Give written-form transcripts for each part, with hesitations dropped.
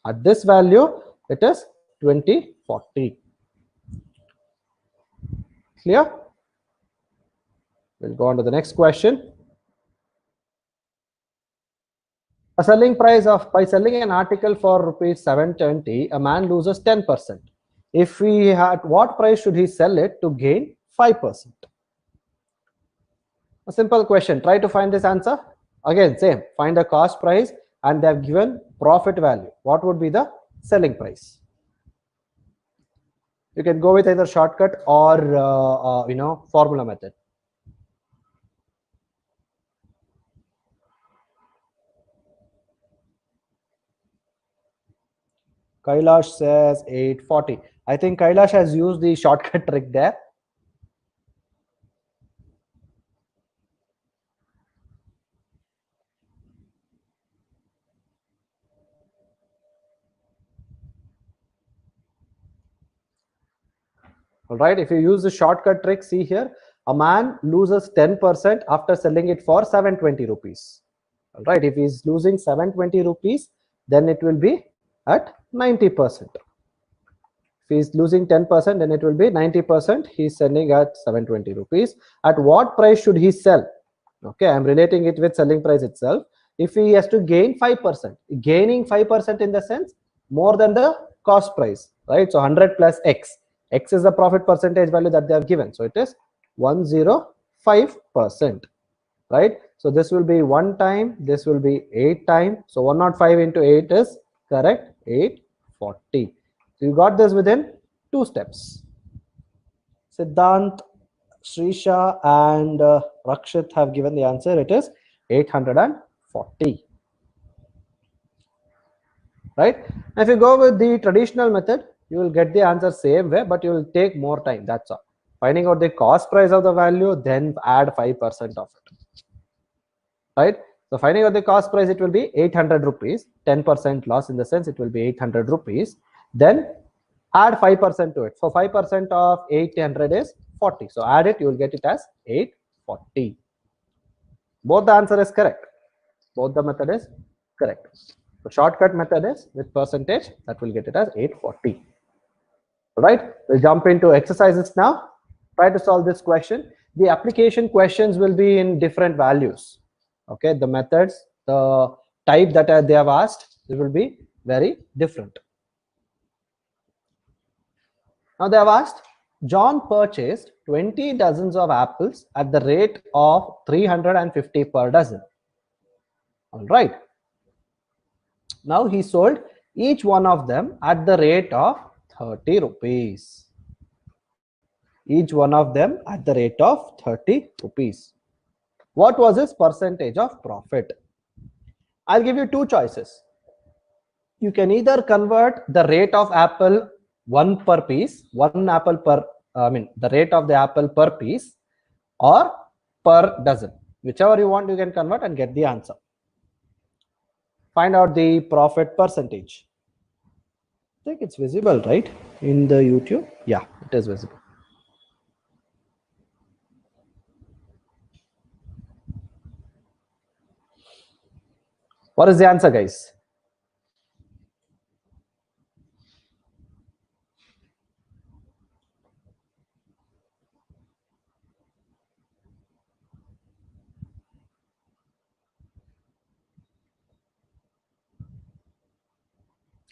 At this value, it is 2040. Clear? We'll go on to the next question. A selling price of, by selling an article for rupees 720, a man loses 10%. If he had, what price should he sell it to gain 5%? A simple question. Try to find this answer. Again, same. Find the cost price and they have given profit value. What would be the selling price? You can go with either shortcut or formula method. Kailash says 840. I think Kailash has used the shortcut trick there. All right, if you use the shortcut trick, see here, a man loses 10% after selling it for 720 rupees. All right, if he's losing 720 rupees, then it will be at 90%. If he's losing 10%, then it will be 90%. He's selling at 720 rupees. At what price should he sell? Okay, I'm relating it with selling price itself. If he has to gain 5%, gaining 5% in the sense more than the cost price, right? So 100 plus X. X is the profit percentage value that they have given. So it is 105%, right? So this will be 1 time, this will be 8 times. So 105 into 8 is correct, 840. So you got this within 2 steps. Siddhant, Srisha and Rakshit have given the answer. It is 840. Right? If you go with the traditional method, you will get the answer same way, but you will take more time. That's all. Finding out the cost price of the value, then add 5% of it. Right? So finding out the cost price, it will be 800 rupees. 10% loss in the sense it will be 800 rupees. Then add 5% to it. So 5% of 800 is 40. So add it, you will get it as 840. Both the answer is correct. Both the method is correct. The shortcut method is with percentage, that will get it as 840. Right? We'll jump into exercises now. Try to solve this question. The application questions will be in different values. Okay, the methods, the type that they have asked, it will be very different. Now they have asked, John purchased 20 dozens of apples at the rate of 350 per dozen. All right. Now he sold each one of them at the rate of 30 rupees. Each one of them at the rate of 30 rupees. What was his percentage of profit? I'll give you 2 choices. You can either convert the rate of apple 1 per piece, 1 apple per, the rate of the apple per piece, or per dozen. Whichever you want, you can convert and get the answer. Find out the profit percentage. I think it's visible, right? In the YouTube? Yeah, it is visible. What is the answer, guys?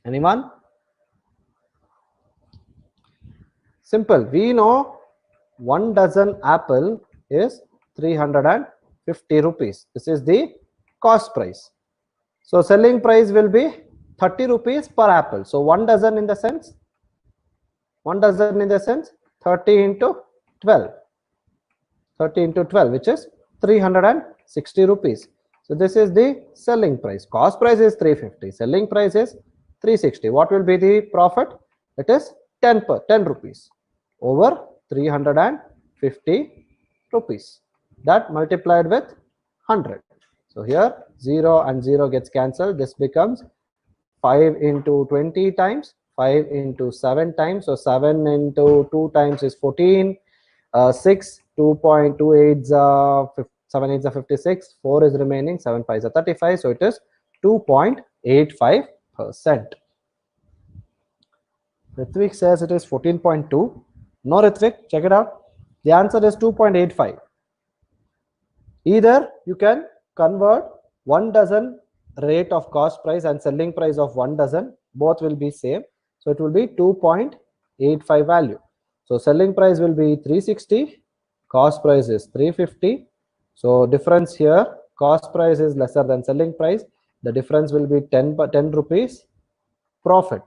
Anyone? Simple. We know 1 dozen apple is 350 rupees. This is the cost price. So selling price will be 30 rupees per apple. So 1 dozen in the sense, 30 into 12. 30 into 12, which is 360 rupees. So this is the selling price. Cost price is 350. Selling price is 360. What will be the profit? It is 10 rupees over 350 rupees. That multiplied with 100. So here 0 and 0 gets cancelled. This becomes 5 into 20 times, 5 into 7 times. So 7 into 2 times is 14. 6, 2.28 7 8 is 56. 4 is remaining. 7 5 is 35. So it is 2.85%. Ritvik says it is 14.2. No, Ritvik, check it out. The answer is 2.85. Either you can convert 1 dozen rate of cost price and selling price of 1 dozen, both will be same. So it will be 2.85 value. So selling price will be 360, cost price is 350. So difference here, cost price is lesser than selling price. The difference will be 10 rupees profit,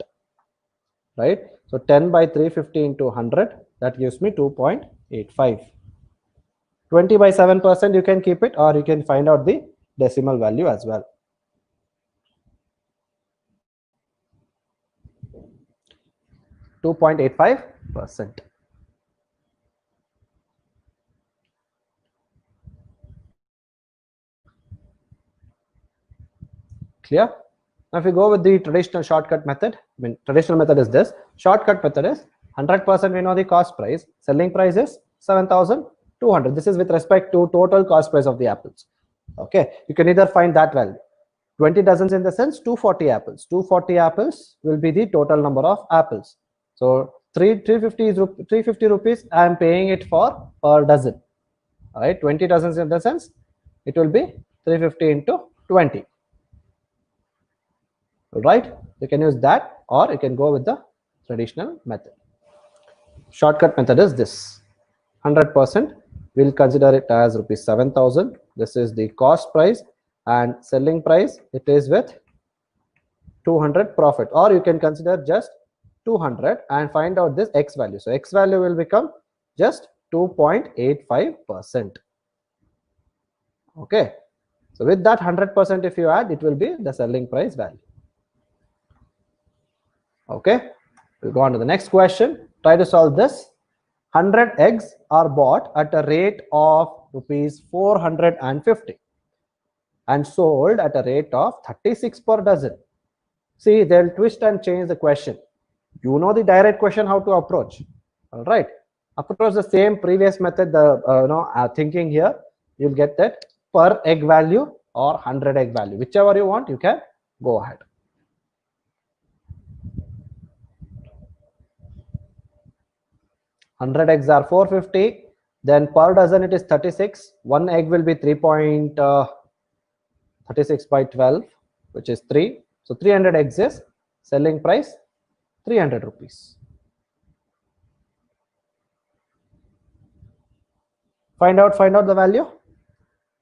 right? So 10 by 350 into 100, that gives me 2.85. 20 by 7%, you can keep it, or you can find out the decimal value as well. %2.85%. Clear? Now if we go with the traditional shortcut method, I mean traditional method is this, shortcut method is 100% we know the cost price, selling price is 7,200. This is with respect to total cost price of the apples. Okay, you can either find that value. 20 dozens in the sense 240 apples. 240 apples will be the total number of apples. So 350 rupees I am paying it for per dozen. All right, 20 dozens in the sense it will be 350 into 20. Right, you can use that, or you can go with the traditional method. Shortcut method is this. 100% we'll consider it as rupees 7,000. This is the cost price, and selling price it is with 200 profit, or you can consider just 200 and find out this x value. So x value will become just 2.85%. Okay, so with that 100% if you add, it will be the selling price value. Okay, we'll go on to the next question. Try to solve this. 100 eggs are bought at a rate of rupees 450 and sold at a rate of 36 per dozen. See, they'll twist and change the question. You know the direct question how to approach. All right, approach the same previous method. The thinking here, you'll get that per egg value or 100 egg value, whichever you want, you can go ahead. $100 eggs are 450, then per dozen it is 36. One egg will be 3.36 by 12, which is 3. So 300 eggs is selling price 300 rupees. Find out the value.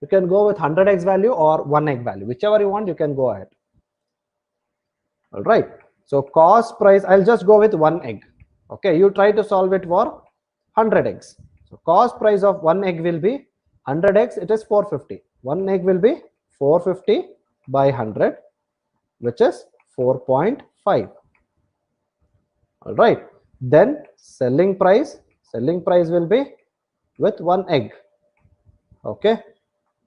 You can go with 100 eggs value or 1 egg value, whichever you want, you can go ahead. All right, so cost price, I'll just go with 1 egg. Okay, you try to solve it for 100 eggs. So cost price of 1 egg will be 100 eggs, it is 450. 1 egg will be 450 by 100, which is 4.5. All right, then selling price will be with 1 egg. Okay,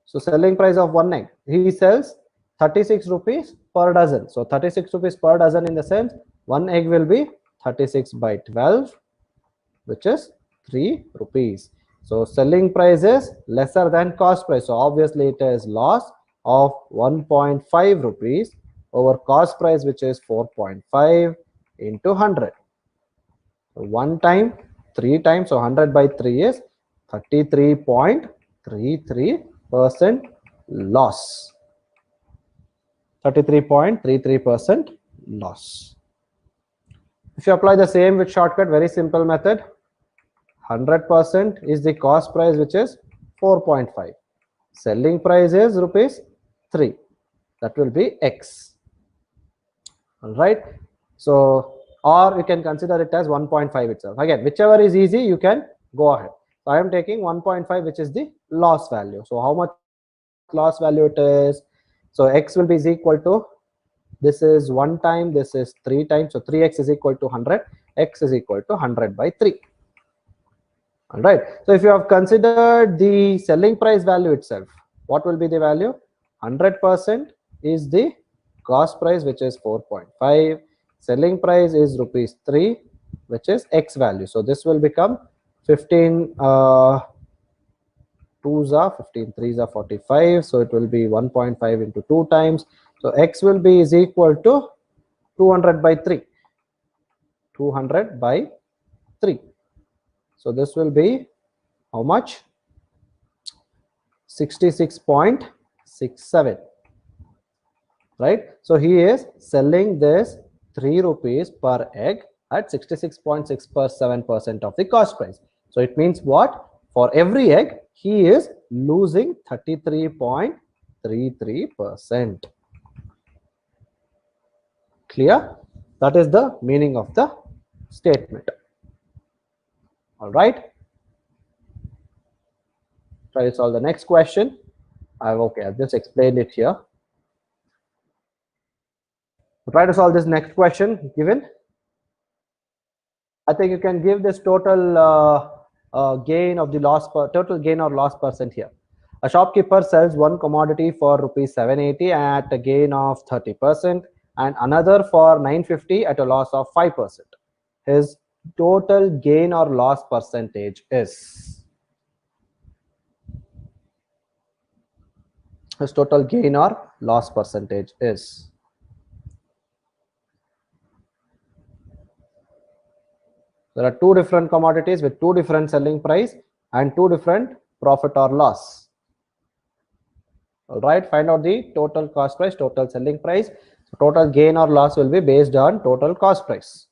so selling price of 1 egg, he sells 36 rupees per dozen. So 36 rupees per dozen in the sense 1 egg will be 36 by 12, which is 3 rupees. So selling price is lesser than cost price. So obviously it is loss of 1.5 rupees over cost price, which is 4.5 into 100. So 1 time, 3 times, so 100 by 3 is 33.33% loss. 33.33% loss. If you apply the same with shortcut, very simple method, 100% is the cost price, which is 4.5. Selling price is rupees 3. That will be x. All right. So, or you can consider it as 1.5 itself. Again, whichever is easy, you can go ahead. So I am taking 1.5, which is the loss value. So how much loss value it is? So x will be is equal to, this is 1 time, this is 3 times. So 3x is equal to 100. X is equal to 100 by 3. All right. So if you have considered the selling price value itself, what will be the value? 100% is the cost price, which is 4.5. Selling price is rupees 3, which is x value. So this will become 15 2s are 15 3s are 45. So it will be 1.5 into 2 times. So x will be is equal to 200 by 3. 200 by 3. So this will be how much? 66.67, right? So he is selling this 3 rupees per egg at 66.67% of the cost price. So it means what? For every egg, he is losing 33.33%. Clear? That is the meaning of the statement. All right. Try to solve the next question. I've just explained it here. Try to solve this next question given. I think you can give this total gain of the loss per total gain or loss percent here. A shopkeeper sells one commodity for rupees 780 at a gain of 30% and another for 950 at a loss of 5%. His total gain or loss percentage is. His total gain or loss percentage is. There are two different commodities with two different selling price and two different profit or loss. All right, find out the total cost price, total selling price. So total gain or loss will be based on total cost price.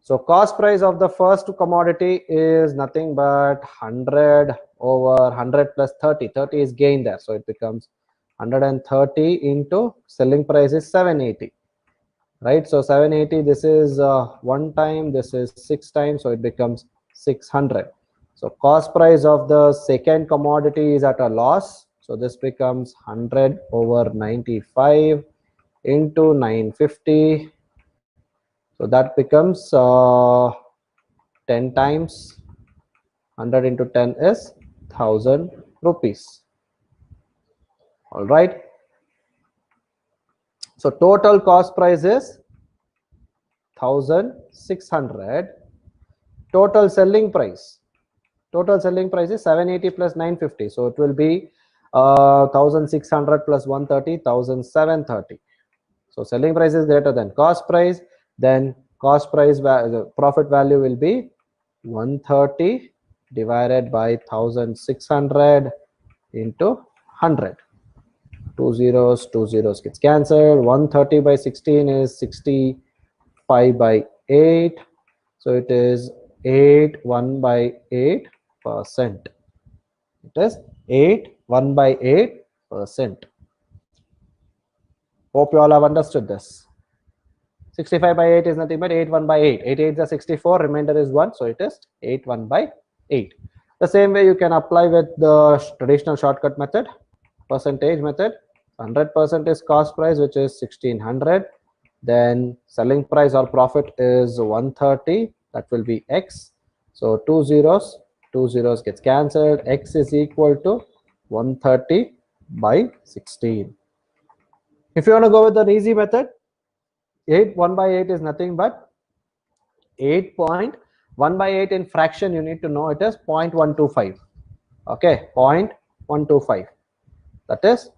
So cost price of the first commodity is nothing but 100 over 100 plus 30. 30 is gain there. So it becomes 130 into selling price is 780. Right, so 780, this is 1 time, this is 6 times, so it becomes 600. So cost price of the second commodity is at a loss, so this becomes 100 over 95 into 950, so that becomes 10 times. 100 into 10 is 1000 rupees. All right. So total cost price is 1600. Total selling price is 780 plus 950. So it will be 1600 plus 130, 1730. So selling price is greater than cost price. Then cost price, the profit value will be 130 divided by 1600 into 100. Two zeros gets cancelled. 130 by 16 is 65 by 8. So it is 1 by 8%. It is 1 by 8%. Hope you all have understood this. 65 by 8 is nothing but 1 by 8. 8 8 is 64, remainder is 1. So it is 1 by 8. The same way you can apply with the traditional shortcut method, percentage method. 100% is cost price, which is 1600. Then selling price or profit is 130. That will be X. So two zeros gets cancelled. X is equal to 130 by 16. If you want to go with an easy method, 1 by 8 is nothing but 8.1 by 8 in fraction. You need to know it is 0.125. Okay, 0.125. That is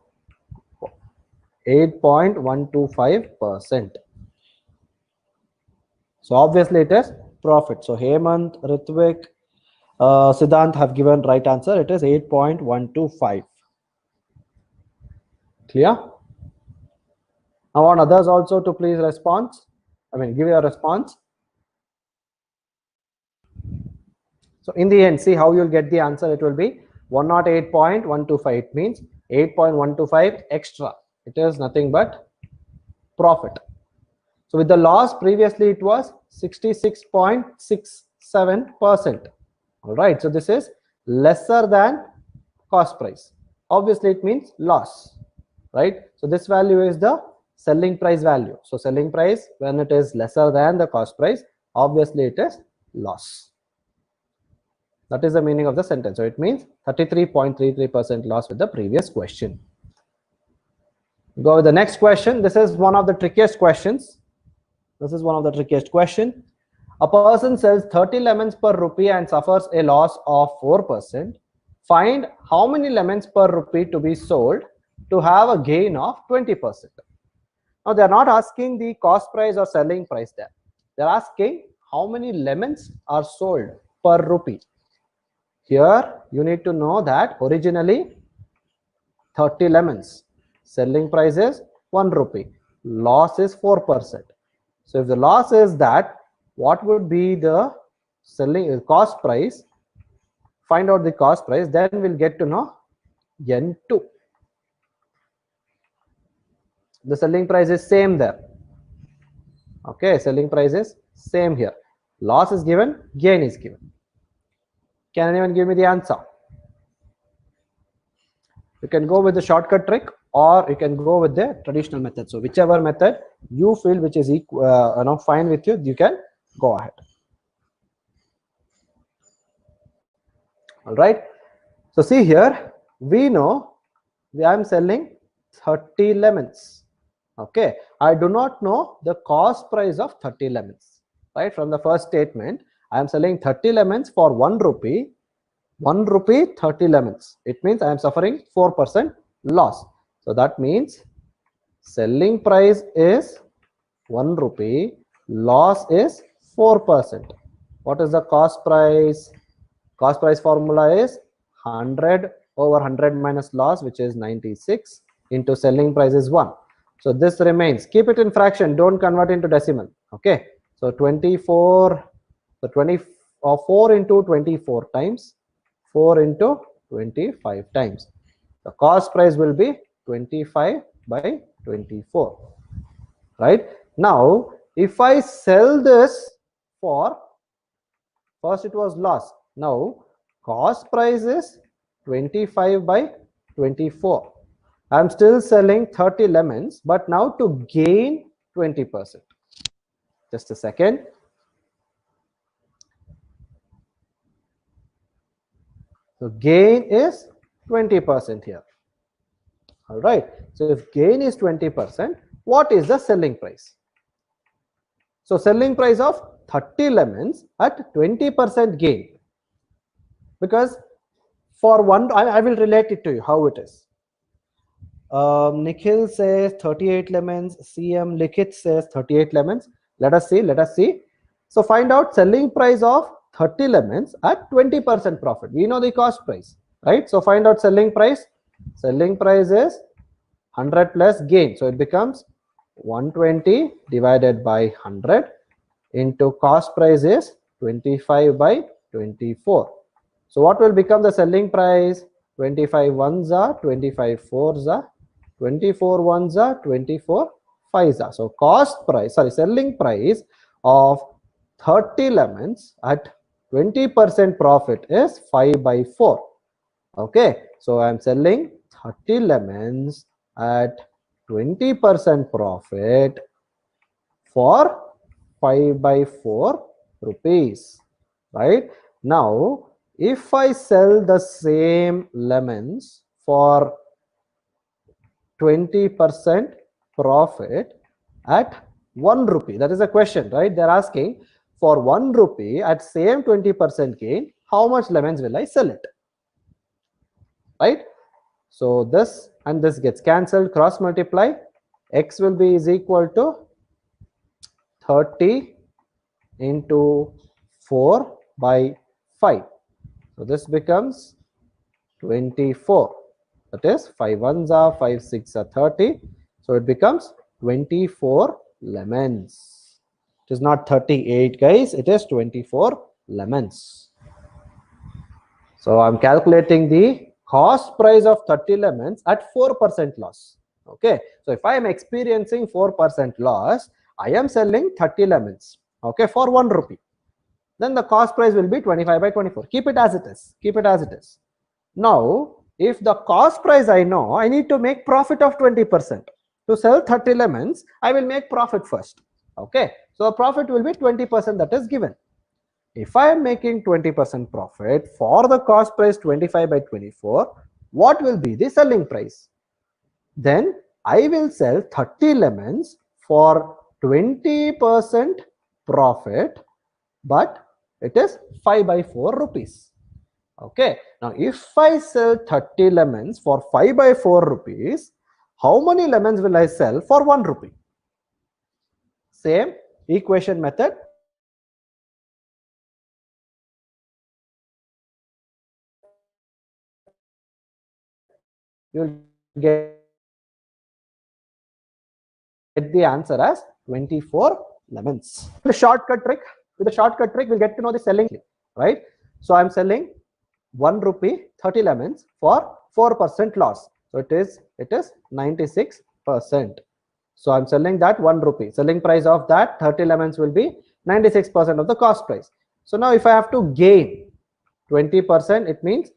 8.125%. So obviously it is profit. So Hemant, Ritvik, Siddhant have given right answer. It is 8.125. Clear? I want others also to please respond. Give your response. So in the end, see how you'll get the answer. It will be 108.125. It means 8.125 extra. It is nothing but profit. So with the loss, previously it was 66.67%. All right. So this is lesser than cost price. Obviously it means loss, right? So this value is the selling price value. So selling price, when it is lesser than the cost price, obviously it is loss. That is the meaning of the sentence. So it means 33.33% loss with the previous question. Go with the next question. This is one of the trickiest questions. A person sells 30 lemons per rupee and suffers a loss of 4%. Find how many lemons per rupee to be sold to have a gain of 20%. Now they are not asking the cost price or selling price there. They're asking how many lemons are sold per rupee. Here you need to know that originally 30 lemons. Selling price is 1 rupee. Loss is 4%. So if the loss is that, what would be the selling cost price? Find out the cost price, then we'll get to know N2. The selling price is same there. Okay, selling price is same here. Loss is given, gain is given. Can anyone give me the answer? You can go with the shortcut trick, or you can go with the traditional method. So whichever method you feel which is fine with you, you can go ahead. All right. So see here, we know I am selling 30 lemons. Okay, I do not know the cost price of 30 lemons. Right, from the first statement, I am selling 30 lemons for 1 rupee. 1 rupee 30 lemons. It means I am suffering 4% loss. So that means selling price is 1 rupee, loss is 4%. What is the cost price? Cost price formula is 100 over 100 minus loss, which is 96, into selling price is 1. So this remains. Keep it in fraction, don't convert into decimal. Okay, so 24, so 4 into 24 times, 4 into 25 times. The cost price will be 25 by 24. Right? Now, if I sell this for, first it was loss. Now, cost price is 25 by 24. I am still selling 30 lemons, but now to gain 20%. Just a second. So gain is 20% here. All right. So if gain is 20%, what is the selling price? So selling price of 30 lemons at 20% gain. Because for one, I will relate it to you how it is. Nikhil says 38 lemons. CM Likit says 38 lemons. Let us see. So find out selling price of 30 lemons at 20% profit. We know the cost price, right? So find out selling price. Selling price is 100 plus gain. So it becomes 120 divided by 100 into cost price is 25 by 24. So what will become the selling price? 25 ones are 25 fours are 24 ones are 24 fives are. So selling price of 30 lemons at 20% profit is 5 by 4. Okay, so I am selling 30 lemons at 20% profit for 5 by 4 rupees. Right? Now, if I sell the same lemons for 20% profit at 1 rupee, that is a question, right? They're asking for 1 rupee at same 20% gain, how much lemons will I sell it? Right? So this and this gets cancelled, cross multiply. X will be is equal to 30 into 4 by 5. So this becomes 24. That is 5 ones are 5 6 are 30. So it becomes 24 lemons. It is not 38, guys. It is 24 lemons. So I'm calculating the cost price of 30 lemons at 4% loss. Okay. So if I am experiencing 4% loss, I am selling 30 lemons. Okay, for 1 rupee. Then the cost price will be 25 by 24. Keep it as it is. Keep it as it is. Now, if the cost price I know, I need to make profit of 20%. To sell 30 lemons, I will make profit first. Okay, so profit will be 20% that is given. If I am making 20% profit for the cost price 25 by 24, what will be the selling price? Then I will sell 30 lemons for 20% profit, but it is 5 by 4 rupees. Okay, now if I sell 30 lemons for 5 by 4 rupees, how many lemons will I sell for 1 rupee? Same equation method, you'll get the answer as 24 lemons. The shortcut trick, with the shortcut trick, we'll get to know the selling, right? So I'm selling 1 rupee 30 lemons for 4% loss. So it is 96%. So I'm selling that 1 rupee. Selling price of that 30 lemons will be 96% of the cost price. So now if I have to gain 20%, it means